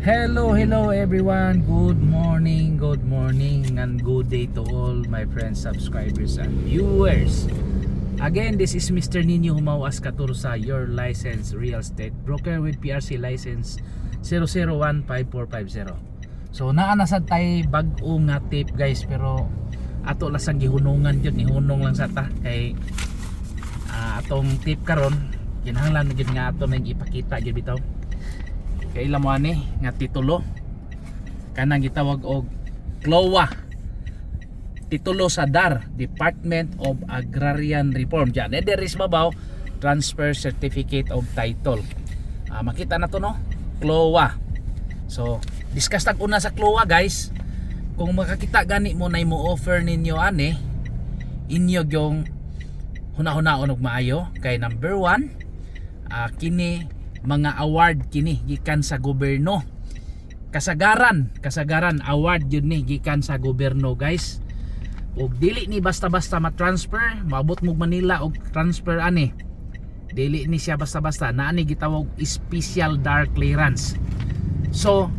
Hello everyone. Good morning, and good day to all my friends, subscribers and viewers. Again, this is Mr. Nino Humawas Katurusa, your licensed real estate broker with PRC license 0015450. So naanasad tay bag-o nga tip guys, pero ato lasang gihunungan jud, ni hunong lang sa ta kay atong tip karon kinahanglan gid nga ato nang ipakita gid bitaw. Kay ilang mo ani nga titulo kanang gitawag og CLOA, titulo sa DAR, Department of Agrarian Reform. Diyan there is mabaw Transfer Certificate of Title. Makita na to no, CLOA. So discuss tag una sa CLOA guys. Kung makakita gani mo na mo offer ninyo ani inyo yung huna-hunaon og maayo kay number 1 kini mga award kini gikan sa gobyerno. Kasagaran award yun ni gikan sa gobyerno guys. Og dili ni basta-basta ma-transfer, maabot mo Manila og transfer ani. Dili ni siya basta-basta, naa ni gitawag special DAR clearance. So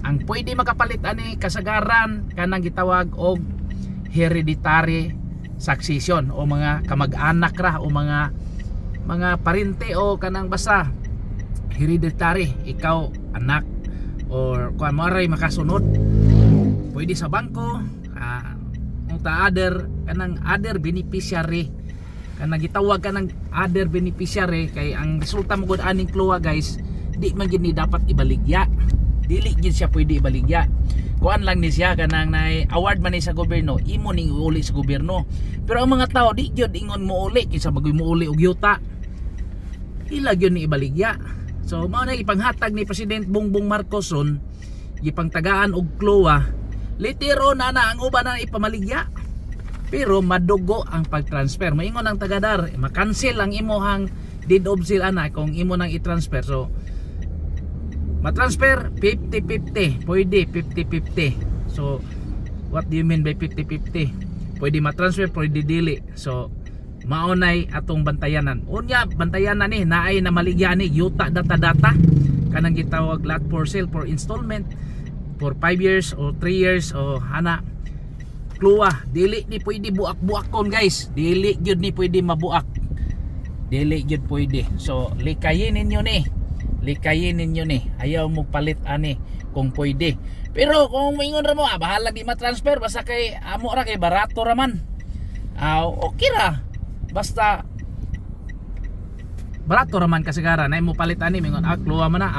ang pwede makapalit ani kasagaran kanang gitawag og hereditary succession o mga kamag-anak ra o mga parente o kanang basta hereditary, ikaw anak or kung maray makasunod pwede sa bangko kanang other beneficiary, kanang gitawag kanang other beneficiary. Kay ang resulta mo gud aning CLOA guys, di man gid ni dapat ibaligya, dili gid siya pwede ibaligya. Kuan lang ni siya kanang nay award man ni sa gobyerno, imo ning uli sa gobyerno. Pero ang mga tao di gyud ingon mo uli, kinsa bagoy mo uli og yuta, ila gyud ni ibaligya. So mao na ipanghatag ni President Bongbong Marcos ron gipangtagaan og CLOA. Litero na ang uban na ipamaligya, pero madugo ang pagtransfer. Moingon ang tagadar, makancel ang imuhang deed of sale ana kung imo nang i-transfer. So matransfer 50-50, pwede 50-50. So what do you mean by 50-50? Pwede matransfer, pwede dili. So maunay atong bantayanan. Unya bantayanan ni naay na maligya ni yuta data kanang gitawag lot for sale for installment for 5 years or 3 years o hana. CLOA dili ni pwede buak-buakon guys, dili gyud ni pwede mabuak, dili gyud pwede. So likayin ninyo ni, ayaw mo palit ani kung pwede. Pero kung moingon ra mo bahala di ma-transfer basta kay amo ra kay barato ra man, okay ra, basta barato raman kasagaran ay mo palit ani mingon CLOA man na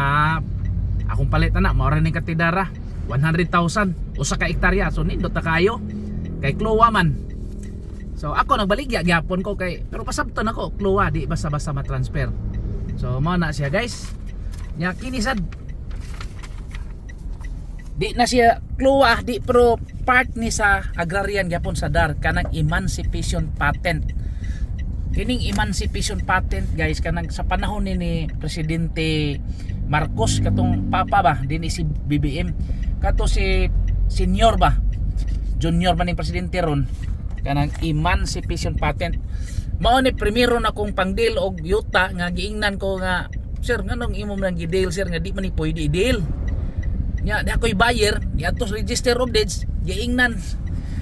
akong palit na mao ra ning katidara 100,000 usa ka hektarya. So nindot ta kayo kay CLOA man. So ako nagbaligya gyapon ko kay, pero pasabton ako CLOA di basta-basta ma-transfer. So mao na siya guys. Nya kini sad di na siya CLOA di, pero part ni sa agrarian gyapon sa DAR kanang emancipation patent. Kining emancipation patent guys kanang sa panahon ni Presidente Marcos katong papa ba din si BBM kato si senior ba junior man ning presidente ron, kanang emancipation patent. Mao ni primero na kong pangdeal og yuta nga giingnan ko nga sir nganong imo man gi-deal sir nga di man ni pwede i-deal nya di ako'y buyer di atos register of deeds giingnan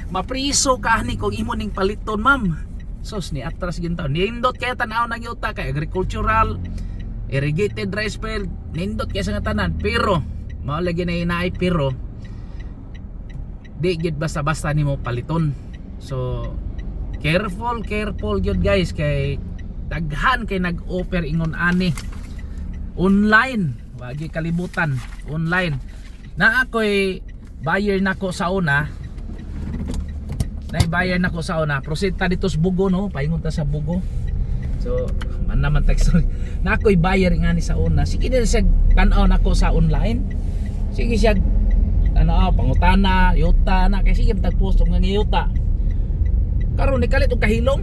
mapriso ka ni kung imo ning paliton ma'am. Sos ni atras gintaw nindot kaya tanaw ng yuta kay agricultural irrigated rice field, nindot kaya sa tanan. Pero mao lagi na inaay, pero di gid basta-basta nimo paliton. So careful gyud guys kay daghan kay nag-offer ingon ani online, wagi kalibutan online. Na ako'y buyer nako sa una, proceed ta dito sa Bugo no, paingon ta sa Bugo. So man naman sorry. Na ako'y buyer nga ni sa una, sige din siya tan-aw nako sa online. Sige siya pangutana, yuta na kay sige tagpost og nga yuta. Karon ni kalit og kahilom.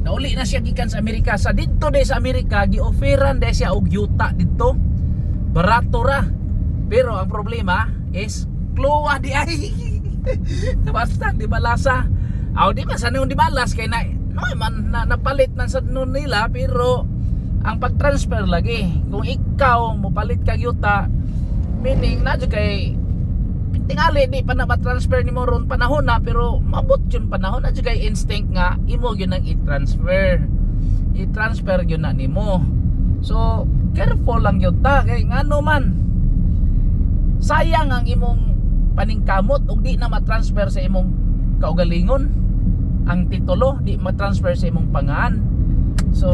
Nauli na siya gikan sa Amerika. Sa dito de sa Amerika gi-offeran de siya og yuta dito. Barato ra. Pero ang problema is CLOA di ay. Basta di balasa. Di man sa nung di balas kay na napalit na sa nun nila, pero ang pag-transfer lagi. Kung ikaw mopalit kag yuta, meaning na jud kay tingali di pa na ma-transfer nimo ron panahon na, pero mabot yun panahon na jud kay instinct nga imo gyud nang i-transfer yun na nimo. So careful lang yun ta, kay ngano man sayang ang imong paningkamot ug di na ma-transfer sa imong kaugalingon ang titulo, di ma-transfer sa imong pangaan. So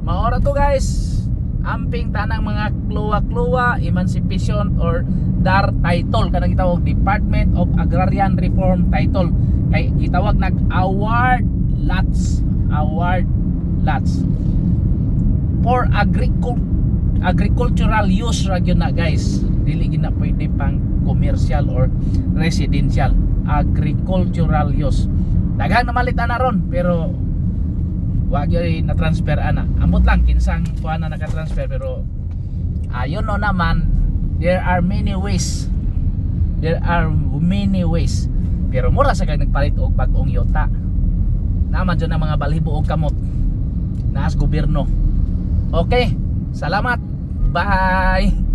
maora to guys, amping tanang mga kluwa-kluwa, emancipation or DAR title, kanang gitawag Department of Agrarian Reform title, kay gitawag nag award lots for agricultural use ra gyud na guys, dili gyud na pwede pang commercial or residential, agricultural use. Daghang namalitan na ron pero wag yun na-transfer ana. Amot lang kinsang kuha na naka-transfer, pero ayun no naman, there are many ways. Pero mura sa kay nagpalit og bag-ong yuta. Naman dyan ang mga balhibo og kamot naas gobyerno. Okay, salamat. Bye.